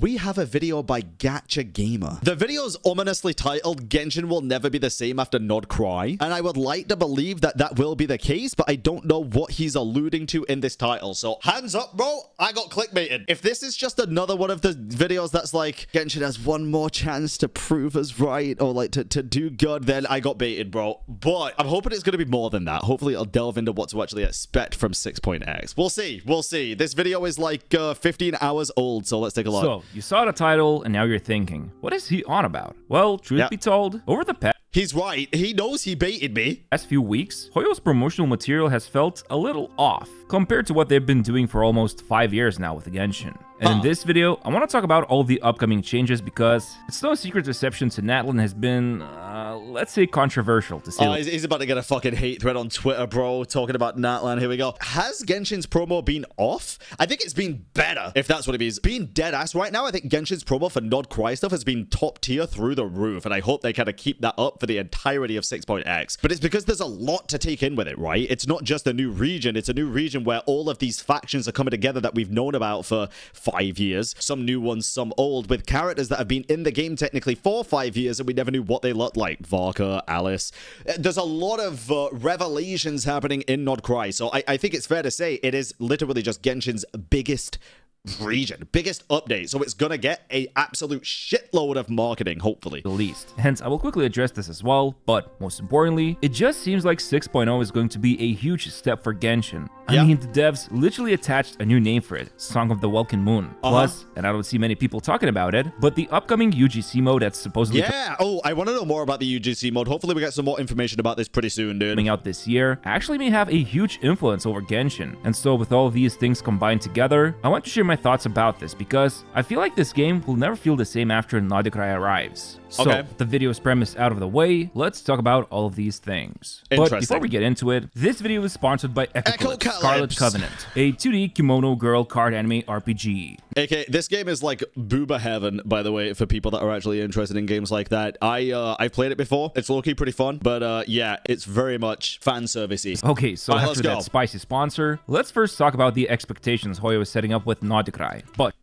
We have a video by Gacha Gamer. The video is ominously titled Genshin will never be the same after Krai, and I would like to believe that that will be the case, but I don't know what he's alluding to in this title. So hands up, bro, I got clickbaited. If this is just another one of the videos that's like Genshin has one more chance to prove us right, or like to do good, then I got baited, bro. But I'm hoping it's going to be more than that. Hopefully it'll delve into what to actually expect from 6.x. We'll see. We'll see. This video is like 15 hours old, so let's take a look. So, you saw the title, and now you're thinking, what is he on about? Well, truth be told, over the past He's right. He knows he baited me. few weeks, Hoyo's promotional material has felt a little off compared to what they've been doing for almost 5 years now with Genshin. And in this video, I want to talk about all the upcoming changes because it's no secret reception to Natlan has been, let's say, controversial to say. He's about to get a fucking hate thread on Twitter, bro, talking about Natlan. Here we go. Has Genshin's promo been off? I think it's been better, if that's what it means. Being dead ass right now, I think Genshin's promo for Krai stuff has been top tier through the roof, and I hope they kind of keep that up for the entirety of 6.x. But it's because there's a lot to take in with it, right? It's not just a new region. It's a new region where all of these factions are coming together that we've known about for 5 years. Some new ones, some old, with characters that have been in the game technically for 5 years and we never knew what they looked like. Varka, Alice. There's a lot of revelations happening in Krai. So I think it's fair to say it is literally just Genshin's biggest region, biggest update, so it's gonna get a absolute shitload of marketing, hopefully. The least. Hence, I will quickly address this as well, but most importantly, it just seems like 6.0 is going to be a huge step for Genshin. I mean, the devs literally attached a new name for it, Song of the Welkin Moon. Plus, and I don't see many people talking about it, but the upcoming UGC mode that's supposedly I want to know more about the UGC mode. Hopefully we get some more information about this pretty soon, dude. coming out this year actually may have a huge influence over Genshin. And so with all of these things combined together, I want to share my thoughts about this because I feel like this game will never feel the same after Krai arrives. So, the video's premise out of the way, let's talk about all of these things. But before we get into it, this video is sponsored by Echo Scarlet Covenant, a 2D kimono girl card anime RPG. Okay, this game is like booba heaven, by the way, for people that are actually interested in games like that. I've played it before. It's low-key pretty fun, but yeah, it's very much fan servicey. Okay, so after that spicy sponsor, let's first talk about the expectations Hoyo is setting up with Krai. But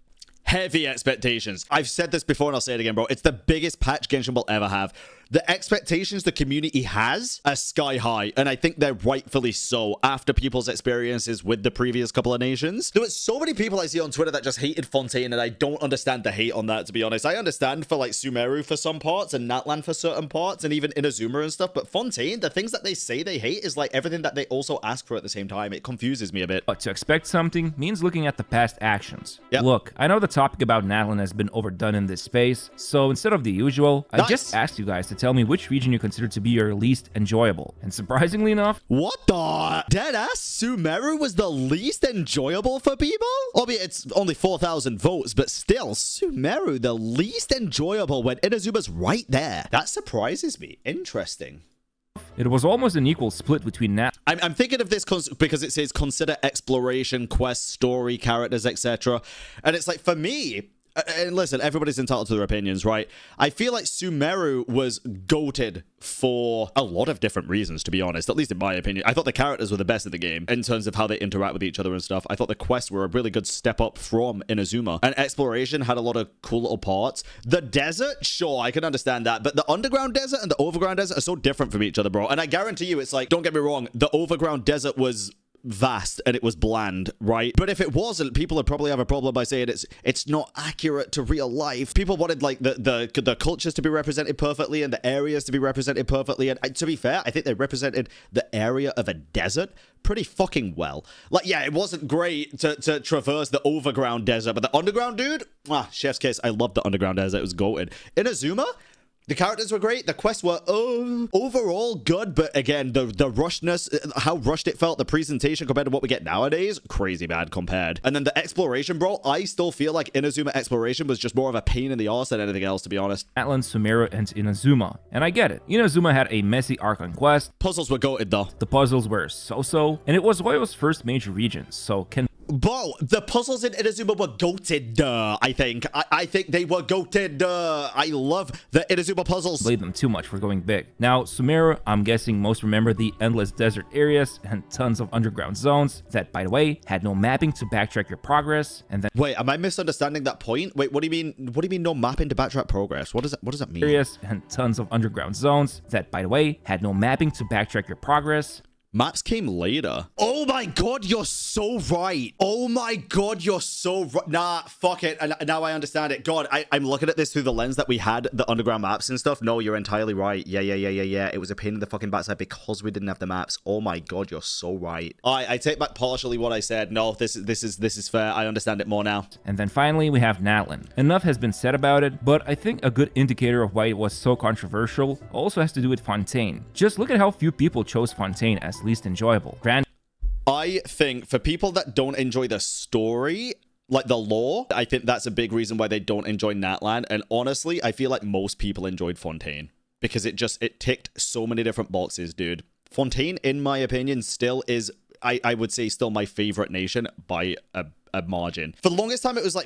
heavy expectations. I've said this before and I'll say it again, bro. It's the biggest patch Genshin will ever have. The expectations the community has are sky high, and I think they're rightfully so after people's experiences with the previous couple of nations. There was so many people I see on Twitter that just hated Fontaine, and I don't understand the hate on that, to be honest. I understand for like Sumeru for some parts and Natlan for certain parts and even Inazuma and stuff, but Fontaine, the things that they say they hate is like everything that they also ask for at the same time. It confuses me a bit. But to expect something means looking at the past actions. Look, I know the topic about Natlan has been overdone in this space, so instead of the usual, I just asked you guys to tell me which region you consider to be your least enjoyable. And surprisingly enough, what the? Deadass Sumeru was the least enjoyable for people? Albeit it's only 4,000 votes, but still, Sumeru the least enjoyable when Inazuma's right there. That surprises me. Interesting. It was almost an equal split between Nat. I'm thinking of this because it says consider exploration, quest, story, characters, etc. And it's like, for me, and listen, everybody's entitled to their opinions, right? I feel like Sumeru was goated for a lot of different reasons, to be honest, at least in my opinion. I thought the characters were the best of the game in terms of how they interact with each other and stuff. I thought the quests were a really good step up from Inazuma. And exploration had a lot of cool little parts. The desert, sure, I can understand that. But the underground desert and the overground desert are so different from each other, bro. And I guarantee you, it's like, don't get me wrong, the overground desert was vast and it was bland, right? But if it wasn't, people would probably have a problem by saying it's not accurate to real life. People wanted like the cultures to be represented perfectly and the areas to be represented perfectly, and to be fair, I think they represented the area of a desert pretty fucking well. Like, yeah, it wasn't great to traverse the overground desert, but the underground, dude, chef's kiss. I loved the underground desert. It was goated. Inazuma, the characters were great. The quests were overall good, but again, the rushedness, how rushed it felt, the presentation compared to what we get nowadays, crazy bad compared. And then the exploration, bro, I still feel like Inazuma exploration was just more of a pain in the arse than anything else, to be honest. Natlan, Sumeru, and Inazuma. And I get it. Inazuma had a messy arc on quest. Puzzles were goated, though. The puzzles were so-so, and it was Hoyo's first major region, so can Bro, the puzzles in Inazuma were goated, I think. I think they were goated. I love the Inazuma puzzles. Played them too much for going big. Now, Sumeru, I'm guessing most remember the endless desert areas and tons of underground zones that, by the way, had no mapping to backtrack your progress. And then wait, am I misunderstanding that point? Wait, what do you mean? What do you mean no mapping to backtrack progress? What does that mean? Areas and tons of underground zones that, by the way, had no mapping to backtrack your progress. Maps came later. Oh my god, you're so right. Oh my god, you're so right. Nah, fuck it. And now I understand it. God, I'm looking at this through the lens that we had the underground maps and stuff. No, you're entirely right. Yeah. It was a pain in the fucking backside because we didn't have the maps. Oh my god, you're so right. I take back partially what I said. No, this is fair. I understand it more now. And then finally, we have Natlan. Enough has been said about it, but I think a good indicator of why it was so controversial also has to do with Fontaine. Just look at how few people chose Fontaine as least enjoyable. I think for people that don't enjoy the story, like the lore, I think that's a big reason why they don't enjoy Natlan. And honestly, I feel like most people enjoyed Fontaine because it ticked so many different boxes, dude. Fontaine, in my opinion, still is, I would say, still my favorite nation by a margin. For the longest time, it was like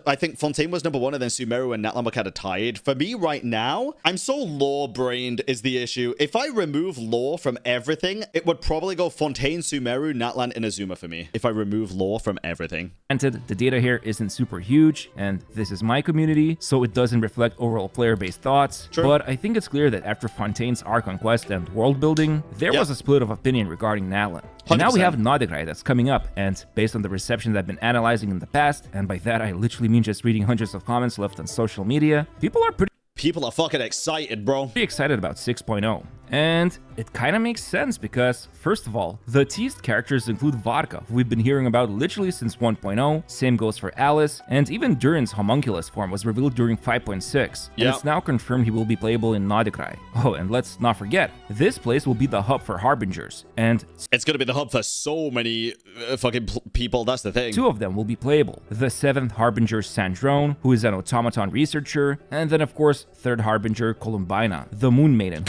I think Fontaine was number one, and then Sumeru and Natlan were kind of tied. For me right now, I'm so lore-brained is the issue. If I remove lore from everything, it would probably go Fontaine, Sumeru, Natlan, and Inazuma for me. If I remove lore from everything. Granted, the data here isn't super huge, and this is my community, so it doesn't reflect overall player-based thoughts. True. But I think it's clear that after Fontaine's arc on quest and world building, there was a split of opinion regarding Natlan. And now we have Nodegrai that's coming up, and based on the reception that I've been analyzing in the past, and by that I literally mean just reading hundreds of comments left on social media, people are fucking excited, bro. pretty excited about 6.0. And it kind of makes sense because, first of all, the teased characters include Vodka, who we've been hearing about literally since 1.0, same goes for Alice, and even Durin's homunculus form was revealed during 5.6, and it's now confirmed he will be playable in Nodegrai. Oh, and let's not forget, this place will be the hub for Harbingers, and it's gonna be the hub for so many fucking people, that's the thing. 2 of them will be playable. The 7th Harbinger, Sandrone, who is an automaton researcher, and then of course, 3rd Harbinger, Columbina, the Moon Maiden,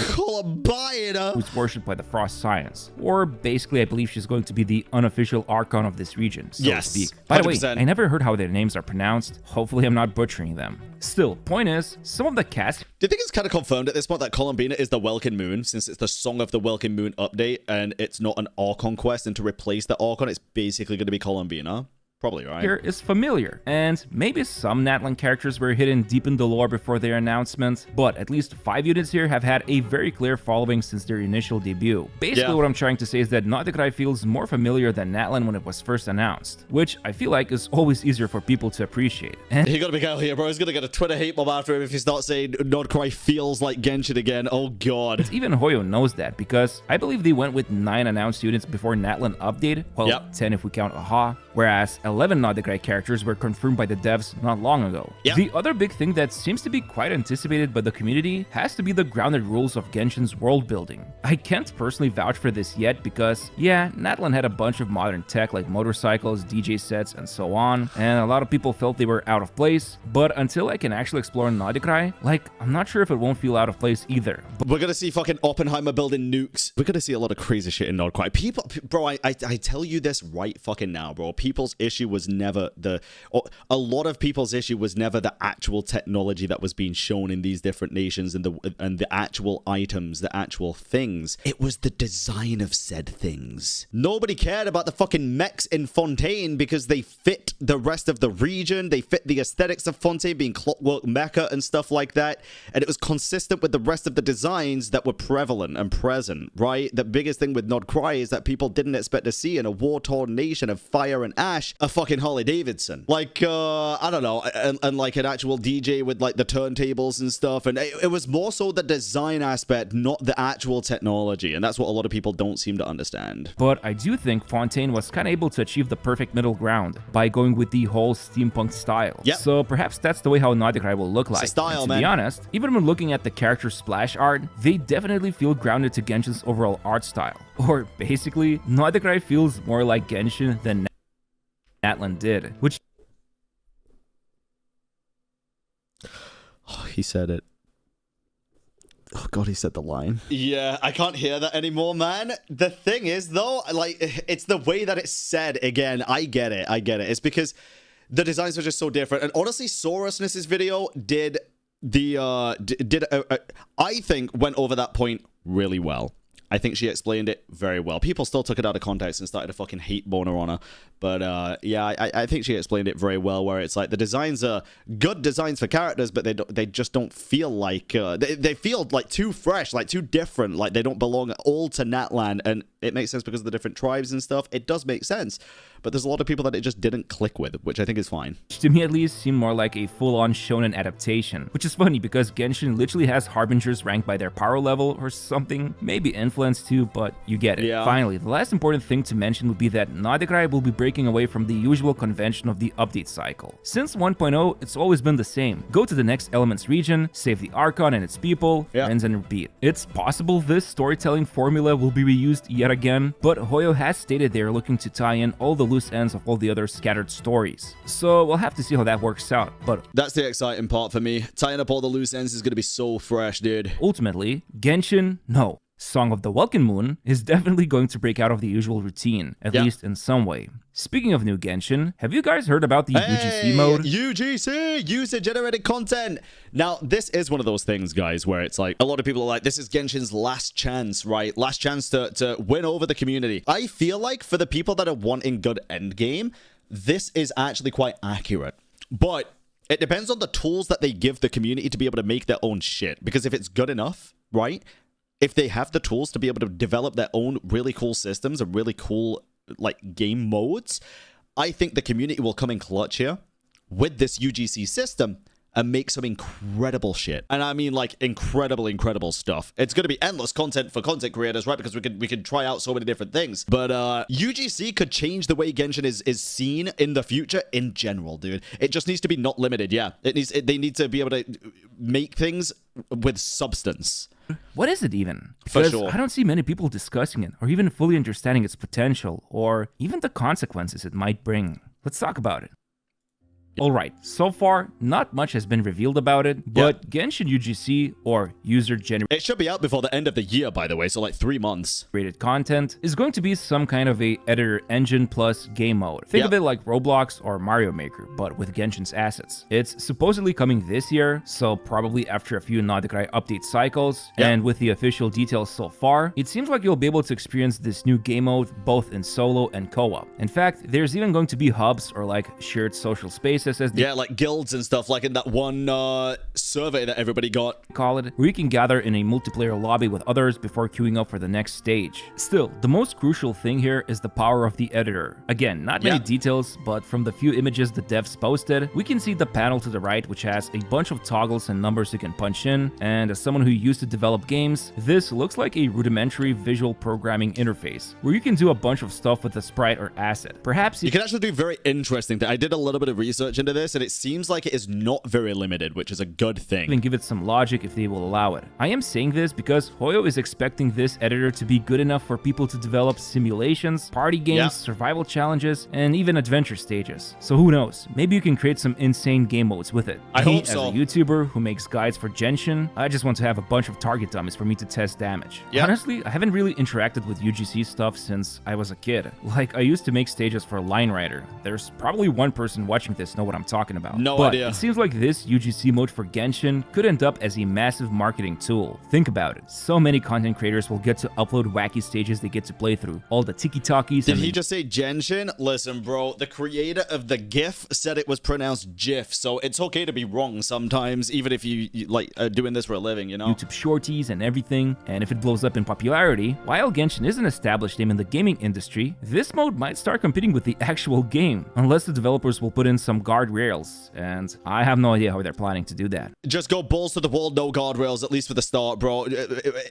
who's worshipped by the Frost Science. Or basically, I believe she's going to be the unofficial Archon of this region, so to speak. By the way, I never heard how their names are pronounced. Hopefully I'm not butchering them. Still, point is, some of the cast... Do you think it's kind of confirmed at this point that Columbina is the Welkin Moon, since it's the Song of the Welkin Moon update, and it's not an Archon quest, and to replace the Archon, it's basically going to be Columbina? Probably, right? Here is familiar, and maybe some Natlan characters were hidden deep in the lore before their announcement, but at least 5 units here have had a very clear following since their initial debut. Basically, what I'm trying to say is that Nodegrai feels more familiar than Natlan when it was first announced, which I feel like is always easier for people to appreciate. And you gotta be careful here, bro. He's gonna get a Twitter hate mob after him if he starts saying Nodegrai feels like Genshin again. Oh god. Even Hoyo knows that, because I believe they went with 9 announced units before Natlan update, well, 10 if we count Aha, whereas 11 Nodegrai characters were confirmed by the devs not long ago. The other big thing that seems to be quite anticipated by the community has to be the grounded rules of Genshin's world building. I can't personally vouch for this yet because, yeah, Natlan had a bunch of modern tech like motorcycles, DJ sets, and so on, and a lot of people felt they were out of place, but until I can actually explore Nodegrai, like, I'm not sure if it won't feel out of place either. But we're gonna see fucking Oppenheimer building nukes. We're gonna see a lot of crazy shit in Nodegrai. People, bro, I tell you this right fucking now, bro. People's issue was never a lot of people's issue was never the actual technology that was being shown in these different nations and the actual items, the actual things. It was the design of said things. Nobody cared about the fucking mechs in Fontaine because they fit the rest of the region. They fit the aesthetics of Fontaine being clockwork mecha and stuff like that. And it was consistent with the rest of the designs that were prevalent and present, right? The biggest thing with Nodegrai is that people didn't expect to see in a war-torn nation of fire and ash a fucking Harley Davidson. Like, I don't know, and like an actual DJ with like the turntables and stuff. And it was more so the design aspect, not the actual technology. And that's what a lot of people don't seem to understand. But I do think Fontaine was kind of able to achieve the perfect middle ground by going with the whole steampunk style. So perhaps that's the way how Nodegrai will look like. It's a style, and to be honest, even when looking at the character splash art, they definitely feel grounded to Genshin's overall art style. Or basically, Nodegrai feels more like Genshin than Natlan did, which... Oh, he said it. Oh god, he said the line. Yeah, I can't hear that anymore, man. The thing is, though, like, it's the way that it's said. Again, I get it. It's because the designs were just so different. And honestly, Saurusness's video did I think went over that point really well. I think she explained it very well. People still took it out of context and started a fucking hate boner on her. But yeah, I think she explained it very well, where it's like the designs are good designs for characters, but they just don't feel like... they feel like too fresh, like too different, like they don't belong all to Natlan. And it makes sense because of the different tribes and stuff. It does make sense. But there's a lot of people that it just didn't click with, which I think is fine. To me at least, seemed more like a full-on shonen adaptation, which is funny because Genshin literally has harbingers ranked by their power level or something, maybe influence too, but you get it. Yeah. Finally, the last important thing to mention would be that Krai will be breaking away from the usual convention of the update cycle. Since 1.0, it's always been the same. Go to the next Elements region, save the Archon and its people, rinse and repeat. It's possible this storytelling formula will be reused yet again, but Hoyo has stated they are looking to tie in all the loose ends of all the other scattered stories. So we'll have to see how that works out, but that's the exciting part for me. Tying up all the loose ends is going to be so fresh, dude. Ultimately, Genshin, no. Song of the Welkin Moon is definitely going to break out of the usual routine, at least in some way. Speaking of new Genshin, have you guys heard about the UGC mode? UGC! User-generated content! Now, this is one of those things, guys, where it's like, a lot of people are like, this is Genshin's last chance, right? Last chance to win over the community. I feel like for the people that are wanting good endgame, this is actually quite accurate. But it depends on the tools that they give the community to be able to make their own shit. Because if it's good enough, right? If they have the tools to be able to develop their own really cool systems and really cool, like, game modes, I think the community will come in clutch here with this UGC system and make some incredible shit. And I mean, like, incredible stuff. It's going to be endless content for content creators, right? Because we can try out so many different things. But UGC could change the way Genshin is seen in the future in general, dude. It just needs to be not limited, yeah. They need to be able to make things with substance. What is it even? Because I don't see many people discussing it, or even fully understanding its potential, or even the consequences it might bring. Let's talk about it. Alright, so far, not much has been revealed about it, but Genshin UGC, or user-generated... It should be out before the end of the year, by the way, so like 3 months. ...content is going to be some kind of a editor engine plus game mode. Think of it like Roblox or Mario Maker, but with Genshin's assets. It's supposedly coming this year, so probably after a few Krai update cycles, and with the official details so far, it seems like you'll be able to experience this new game mode both in solo and co-op. In fact, there's even going to be hubs or like shared social spaces like guilds and stuff, like in that one survey that everybody got. Call it, where you can gather in a multiplayer lobby with others before queuing up for the next stage. Still, the most crucial thing here is the power of the editor. Again, not many details, but from the few images the devs posted, we can see the panel to the right, which has a bunch of toggles and numbers you can punch in, and as someone who used to develop games, this looks like a rudimentary visual programming interface, where you can do a bunch of stuff with a sprite or asset. Perhaps you can actually do very interesting things. I did a little bit of research into this, and it seems like it is not very limited, which is a good thing. Even give it some logic if they will allow it. I am saying this because Hoyo is expecting this editor to be good enough for people to develop simulations, party games, survival challenges, and even adventure stages. So who knows? Maybe you can create some insane game modes with it. I hope so. As a YouTuber who makes guides for Genshin, I just want to have a bunch of target dummies for me to test damage. Honestly, I haven't really interacted with UGC stuff since I was a kid. Like, I used to make stages for Line Rider. There's probably one person watching this know what I'm talking about. No but idea. It seems like this UGC mode for Genshin could end up as a massive marketing tool. Think about it. So many content creators will get to upload wacky stages they get to play through. All the tiki-talkies. Did he just say Genshin? Listen, bro, the creator of the GIF said it was pronounced GIF, so it's okay to be wrong sometimes, even if you like doing this for a living, you know? YouTube shorties and everything, and if it blows up in popularity, while Genshin is an established name in the gaming industry, this mode might start competing with the actual game, unless the developers will put in some guardrails, and I have no idea how they're planning to do that. Just go balls to the wall, no guardrails, at least for the start, bro.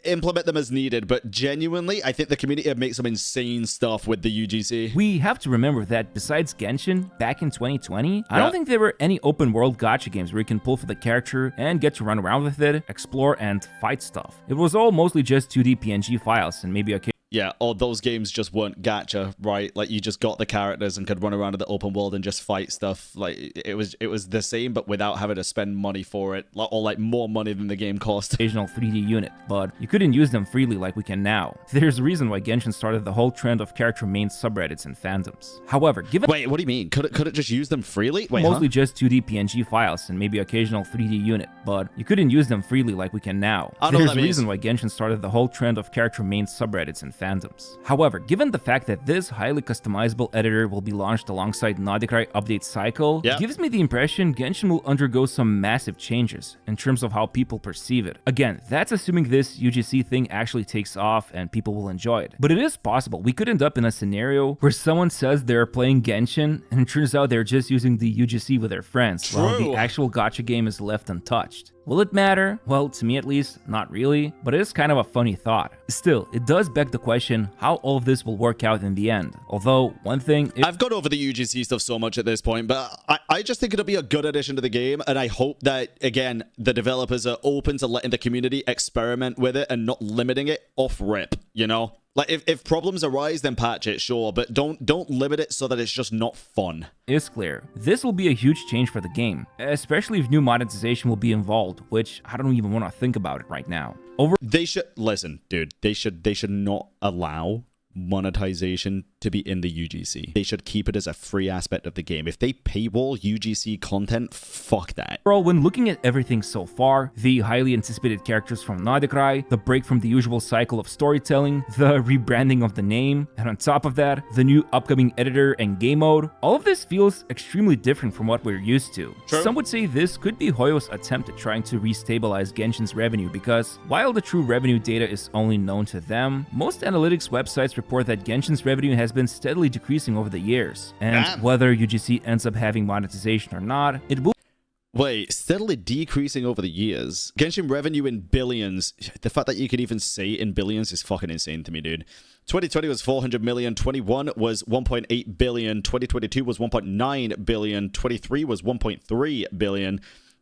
Implement them as needed, but genuinely, I think the community have made some insane stuff with the UGC. We have to remember that besides Genshin, back in 2020, I don't think there were any open world gacha games where you can pull for the character and get to run around with it, explore, and fight stuff. It was all mostly just 2D PNG files and maybe a Yeah, or those games just weren't gacha, right? Like you just got the characters and could run around in the open world and just fight stuff. Like it was the same, but without having to spend money for it, or like more money than the game cost. Occasional 3D unit, but you couldn't use them freely like we can now. There's a reason why Genshin started the whole trend of character main subreddits and fandoms. However, given Wait, what do you mean? Could it just use them freely? Wait, mostly just 2D PNG files and maybe occasional 3D unit, but you couldn't use them freely like we can now. I don't know There's what that a means. reason why Genshin started the whole trend of character main subreddits and fandoms. However, given the fact that this highly customizable editor will be launched alongside Krai update cycle, Yeah. it gives me the impression Genshin will undergo some massive changes in terms of how people perceive it. Again, that's assuming this UGC thing actually takes off and people will enjoy it. But it is possible we could end up in a scenario where someone says they're playing Genshin and it turns out they're just using the UGC with their friends, while True. the actual gacha game is left untouched. Will it matter? Well, to me at least, not really, but it is kind of a funny thought. Still, it does beg the question how all of this will work out in the end. Although, one thing... I've got over the UGC stuff so much at this point, but I just think it'll be a good addition to the game, and I hope that, again, the developers are open to letting the community experiment with it and not limiting it off rip, you know? Like, if problems arise, then patch it, sure, but don't limit it so that it's just not fun. Is clear. This will be a huge change for the game, especially if new monetization will be involved, which I don't even want to think about it right now. They should listen, dude. They should not allow monetization to be in the UGC. They should keep it as a free aspect of the game. If they paywall UGC content, fuck that. Overall, when looking at everything so far, the highly anticipated characters from Krai, the break from the usual cycle of storytelling, the rebranding of the name, and on top of that, the new upcoming editor and game mode, all of this feels extremely different from what we're used to. True. Some would say this could be Hoyo's attempt at trying to restabilize Genshin's revenue because while the true revenue data is only known to them, most analytics websites report that Genshin's revenue has been steadily decreasing over the years. And Damn. whether UGC ends up having monetization or not, it will Wait, steadily decreasing over the years. Genshin revenue in billions. The fact that you could even say in billions is fucking insane to me, dude. 2020 was 400 million, 21 was 1.8 billion, 2022 was 1.9 billion, 23 was 1.3 billion,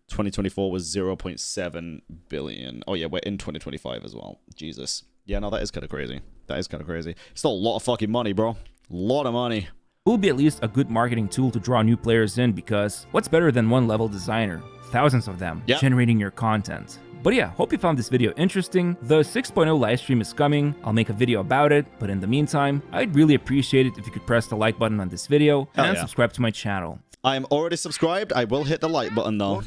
2024 was 0.7 billion. Oh yeah, we're in 2025 as well. Jesus. Yeah, no, that is kind of crazy. That is kind of crazy. Still a lot of fucking money, bro. A lot of money. will be at least a good marketing tool to draw new players in because what's better than one level designer? Thousands of them generating your content. But yeah, hope you found this video interesting. The 6.0 livestream is coming. I'll make a video about it, but in the meantime, I'd really appreciate it if you could press the like button on this video and subscribe to my channel. I'm already subscribed. I will hit the like button though.